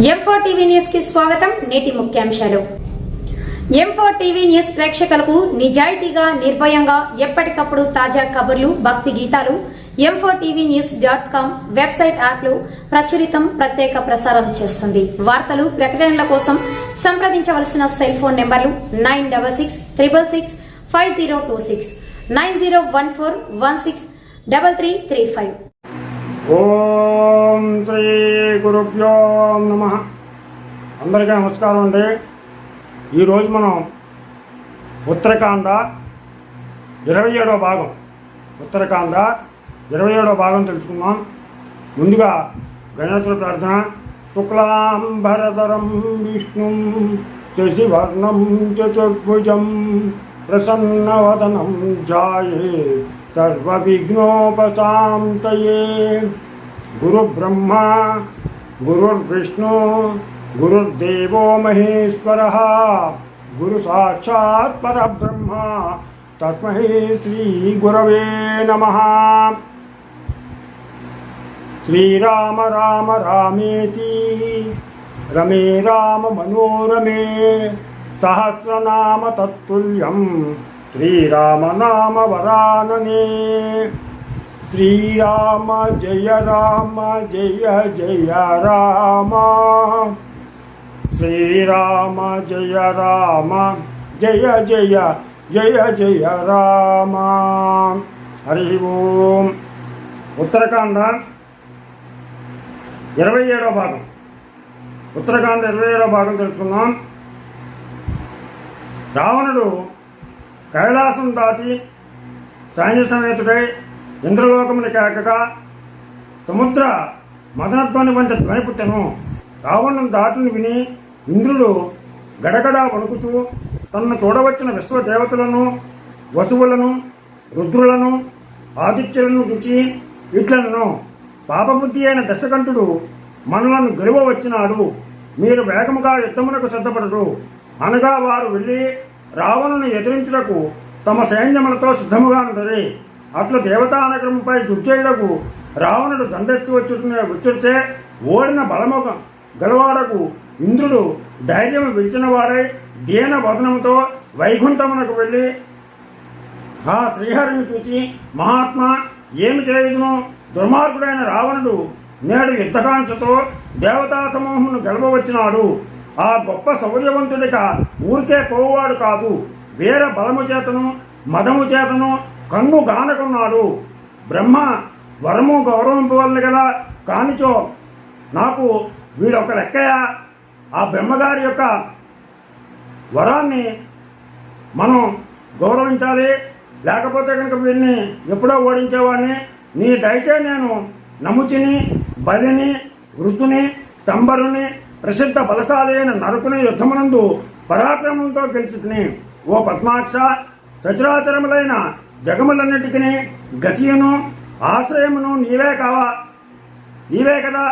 M4 TV news కి స్వాగతం. నేటి ముఖ్యాంశాలు. M4 టీవీ న్యూస్ ప్రేక్షకులకు నిజాయితీగా, నిర్భయంగా ఎప్పటికప్పుడు తాజా కబుర్లు, భక్తి గీతాలు m4tvnews.com వెబ్సైట్ యాప్లో ప్రచురితం, ప్రత్యేక ప్రసారం చేస్తుంది. వార్తలు, ప్రకటనల కోసం సంప్రదించవలసిన సెల్ ఫోన్ నెంబర్లు 9666665026 9014163335. ఓం శ్రీ గురుభ్యో నమః. అందరికీ నమస్కారం అండి. ఈరోజు మనం ఉత్తరకాండ 27వ భాగం ఉత్తరకాండ 27వ భాగం తెలుసుకుందాం. ముందుగా గణేశుడి ప్రార్థన. శుక్లాంబరధరం విష్ణుం శశివర్ణం చతుర్భుజం ప్రసన్నవదనం ధ్యాయేత్ సర్వవిఘ్నోపశాంతయే. గురుబ్రహ్మా గురుర్విష్ణు గురుర్దేవో మహేశ్వరః గురు సాక్షాత్ పరబ్రహ్మ తస్మై శ్రీ గురవే నమః. శ్రీరామ రామ రామేతి రమే రామ మనోరమే సహస్రనామ తత్తుల్యం శ్రీరామ నామ వరాననే. శ్రీరామ జయ జయ రామ శ్రీరామ జయ జయ జయ రామ. హరి ఓం. ఉత్తరకాండ 27వ భాగం ఉత్తరకాండ 27వ భాగం తెలుసుకుందాం. రావణుడు కైలాసం దాటి సైన్య సమేతుడై ఇంద్రలోకముని కేకగా సముద్ర మదనధ్వని వంటి ధ్వని పుట్టెను. రావణుని దాటిని విని ఇంద్రుడు గడగడా వణుకుతూ తనను చూడవచ్చిన విశ్వదేవతలను, వసువులను, రుద్రులను, ఆదిత్యులను చూచి ఇట్లను, పాపబుద్ధి అయిన దశకంఠుడు మనలను గెలువ వచ్చినాడు. మీరు వేగముగా యుద్ధమునకు సిద్ధపడరు అనగా వారు వెళ్ళి రావణుని ఎదిరించుటకు తమ సైన్యములతో సిద్ధముగా ఉండరు. అట్లు దేవతానగరంపై దుర్జయుడకు రావణుడు దండెత్తి వచ్చుచే ఓడిన బలము గలవాడకు ఇంద్రుడు ధైర్యం విడిచిన వాడై దీన వదనముతో వైకుంఠమునకు వెళ్ళి ఆ శ్రీహరిని చూచి, మహాత్మా ఏమి చేయుదును? దుర్మార్గుడైన రావణుడు నేడు యుద్ధకాంక్షతో దేవతా సమూహమును గెలవవచ్చినాడు. ఆ గొప్ప శౌర్యవంతుడిక ఊరికే పోవాడు కాదు, వీర బలము చేతను మదము చేతను కన్ను గానకున్నాడు. బ్రహ్మ వరము గౌరవింపవలను కదా, కానిచో నాకు వీడొక లెక్కయా? ఆ బ్రహ్మగారి యొక్క వరాన్ని మనం గౌరవించాలి, లేకపోతే కనుక వీడిని ఎప్పుడో ఓడించేవాడిని. నీ దయచే నేను నముచిని, బలిని, వృతుని, స్తంభరుని, ప్రసిద్ధ బలశాలి అయిన నరకుని యుద్ధమునందు పరాక్రమంతో గెలిచితిని. ఓ పద్మాక్ష, సచరాచరములైన జగములన్నిటికీ గతియును ఆశ్రయమును నీవే కదా.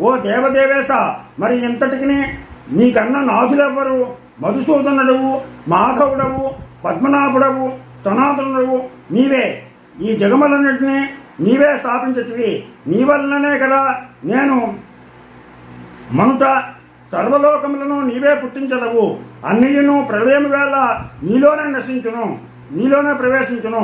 ఓ దేవదేవేశ, మరి ఇంతటికి నీకన్నా నాథులెవ్వరు? మధుసూదనుడవు, మాధవుడవు, పద్మనాభుడవు, సనాతనుడవు నీవే. ఈ జగములన్నిటినీ నీవే స్థాపించటివి. నీ వలననే కదా నేను మనుత సర్వలోకములను నీవే పుట్టించదవు. అన్నియును ప్రళయము వేళ నీలోనే ప్రవేశించును.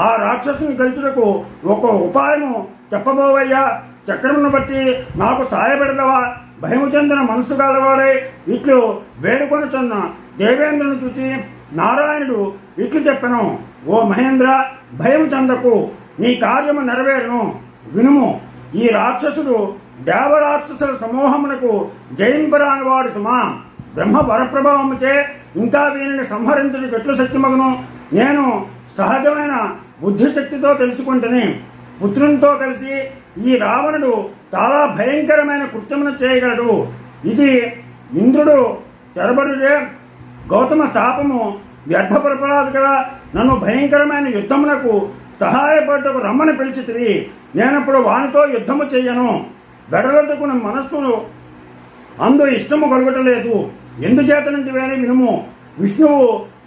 ఆ రాక్షసుని గెలుచుటకు ఒక ఉపాయము చెప్పబోవయ్యా. చక్రమును బట్టి నాకు సాయపడదవా? భయము చెందిన మనసు గలవాడై ఇట్లు వేడుకొనుచున్న దేవేంద్రుని చూచి నారాయణుడు ఇట్లు చెప్పెను, ఓ మహేంద్ర, భయము చెందకు, నీ కార్యము నెరవేరును. వినుము, ఈ రాక్షసుడు దేవరాక్షసుల సమూహమునకు జయింపరాని వాడు సుమా. బ్రహ్మ వరప్రభావముచే ఇంకా వీరిని సంహరించడానికి ఎట్లు శక్తిమగును? నేను సహజమైన బుద్ధిశక్తితో తెలుసుకుంటుని. పుత్రునితో కలిసి ఈ రావణుడు చాలా భయంకరమైన కృత్యమును చేయగలడు. ఇది ఇంద్రుడు చెరబడుదే గౌతమ శాపము వ్యర్థపరపరాదు కదా. నన్ను భయంకరమైన యుద్ధమునకు సహాయపడటకు రమ్మని పిలిచితివి. నేనప్పుడు వానితో యుద్ధము చెయ్యను. వెడలదుకున్న మనస్సును అందు ఇష్టము కలుగటలేదు. ఎందుచేతనంటి వేని వినుము. విష్ణువు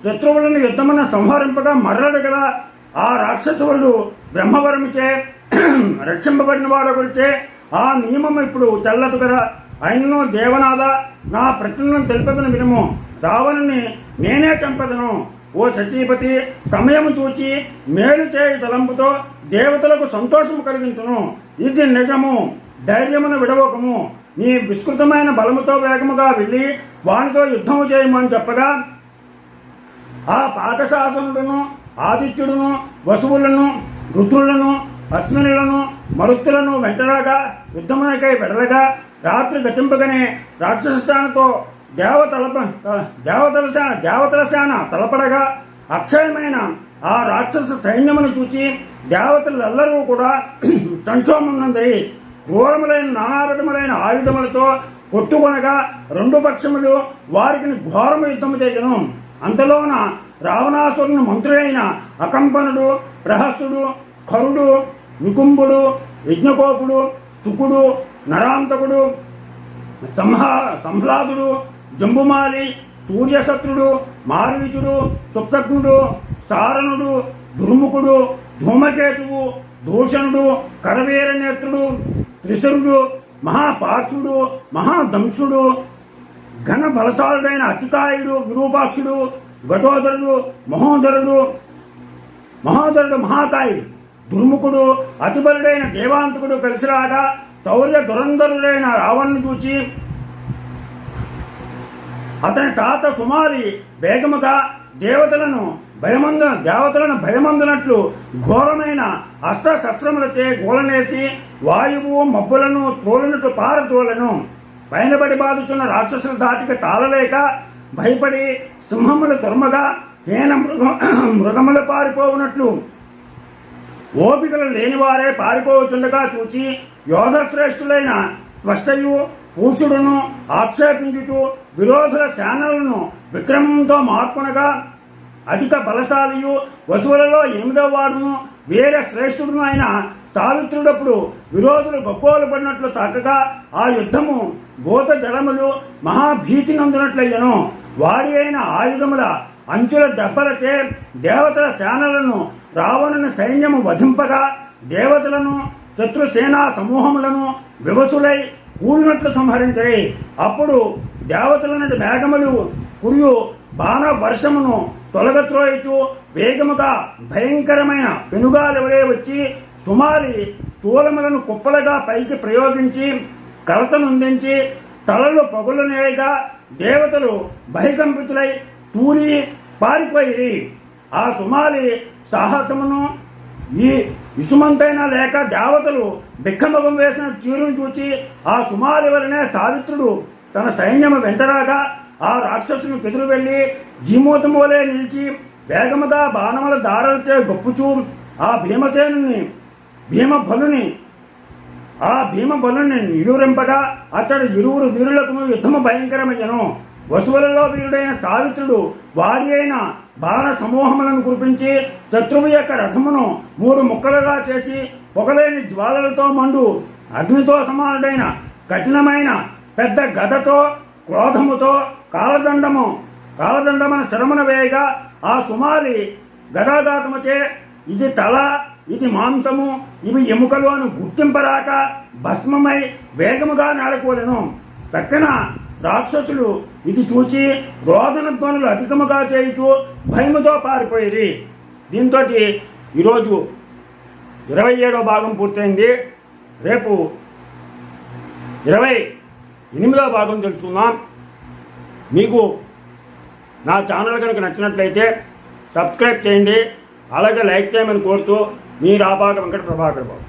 శత్రువులను యుద్ధమున సంహరింపగా మర్రడు కదా. ఆ రాక్షసుడు బ్రహ్మవరముచే రక్షింపబడిన వాడు గురించే ఆ నియమం ఇప్పుడు చెల్లదు కదా. అయినను దేవనాథ నా ప్రతిజ్ఞను తెలుపదను వినుము. రావణుని నేనే చంపదను. ఓ సచీపతి, సమయము చూచి మేలు చేయి తలంపుతో దేవతలకు సంతోషము కలిగించును. ఇది నిజము. ధైర్యమును విడవకము. నీ విస్తృతమైన బలముతో వేగముగా వెళ్ళి వానితో యుద్ధము చేయమని చెప్పగా ఆ పాకశాసనుడును ఆదిత్యుడును వసువులను రుద్రులను అశ్వినులను మరుత్తులను వెంటరాగా యుద్ధమునకై వెడలగా రాత్రి గతింపగానే రాక్షస సేనతో దేవతల సేన తలపడగా అక్షయమైన ఆ రాక్షస సైన్యమును చూచి దేవతలందరూ కూడా సంక్షోభమునందరి క్రూరములైన నానావిధములైన ఆయుధములతో కొట్టుకొనగా రెండు పక్షములు వారికి ఘోరము యుద్ధము చేయను. అంతలోన రావణాసురుని మంత్రులైన అకంపనుడు, ప్రహస్తుడు, ఖరుడు, నికుంభుడు, యజ్ఞకోపుడు, శుకుడు, నరాంతకుడు, సంహ్లాదుడు, జంబుమాలి, సూర్యశత్రుడు, మారీచుడు, తుప్తగ్నుడు, సారణుడు, దుర్ముఖుడు, ధూమకేతువు, దూషణుడు, కరవీర నేత్రుడు, త్రిశరుడు, మహాపార్థుడు, మహాదంసుడు, ఘన బలశాలుడైన అతికాయుడు, విరూపాక్షుడు, ఘటోదరుడు, మహోదరుడు మహాకాయుడు, దుర్ముఖుడు, అతిబలుడైన దేవాంతకుడు కలిసి రాగా శౌర్య దురంధరుడైన రావణ్ణి చూచి అతని తాత సుమారి వేగముగా దేవతలను భయమందునట్లు ఘోరమైన అస్త్రశస్త్రములచే గోలనేసి వాయువు మబ్బులను తోలినట్టు పారతోలను పైనబడి బాదుతున్న రాక్షసుల ధాటిక తాళలేక భయపడి సింహములు తుర్మగా హీన మృగములు పారిపోవునట్లు ఓపికలు లేనివారే పారిపోతుండగా చూచి యోధశ్రేష్ఠులైన త్వష్టయు పూషుడును ఆక్షేపించుచు విరోధుల సేనలను విక్రమంతో మార్పునగా అధిక బలశాలియు వసువులలో 8వ వాడును వీర శ్రేష్ఠుడును అయిన సావిత్రుడప్పుడు విరోధులు గొప్పోలు పడినట్లు తాకగా ఆ యుద్ధము భూత జలములు మహాభీతి నందునట్లయ్యను. వారి అయిన ఆయుధముల అంచుల దెబ్బలచే దేవతల సేనలను రావణుని సైన్యము వధింపగా దేవతలను శత్రుసేనా సమూహములను వివసులై కూలినట్లు సంహరించాయి. అప్పుడు దేవతల నుండి మేఘములు కురియు బాణ వర్షమును తొలగత్రోయిచు వేగముగా భయంకరమైన పెనుగాలెవరే వచ్చి సుమారి తూలములను కుప్పలుగా పైకి ప్రయోగించి కలతనుందించి తలలు పగులనేగా దేవతలు భయకంపితులై తూలి పారిపోయి ఆ సుమాలి సాహసమును ఈ ఇసుమంతైనా లేక దేవతలు బిక్కమగం వేసిన తీరును చూచి ఆ సుమాలి వలనే సావిత్రుడు తన సైన్యము వెంటరాగా ఆ రాక్షసును ఎదురు వెళ్లి జీమూతము వలె నిలిచి వేగముగా బాణముల దారలచే గొప్పుచూ ఆ భీమబలుని నిలువరింపగా అతడు ఇరువురు వీరులకు యుద్ధము భయంకరమయ్యను. వసువులలో వీరుడైన సావిత్రుడు వారి అయిన బాణ సమూహములను కురిపించి శత్రువు యొక్క రథమును 3 ముక్కలుగా చేసి పొగలేని జ్వాలలతో మండు అగ్నితో సమానుడైన కఠినమైన పెద్ద గదతో క్రోధముతో కాలదండమును శరమున వేయగా ఆ సుమాలి గదాఘాతముచే ఇది తల, ఇది మాంసము, ఇవి ఎముకలు అని గుర్తింపరాక భస్మమై వేగముగా నేలకూలెను. పక్కన రాక్షసులు ఇది చూచి రోదన ధ్వనులు అధికముగా చేయుచూ భయముతో పారిపోయి. దీంతో ఈరోజు 27వ భాగం పూర్తయింది. రేపు 28వ భాగం తెలుసుకుందాం. మీకు నా ఛానల్ కనుక నచ్చినట్లయితే సబ్స్క్రైబ్ చేయండి, అలాగే లైక్ చేయమని కోరుతూ మీ రాపాక వెంకట ప్రభాకర్ బాబు.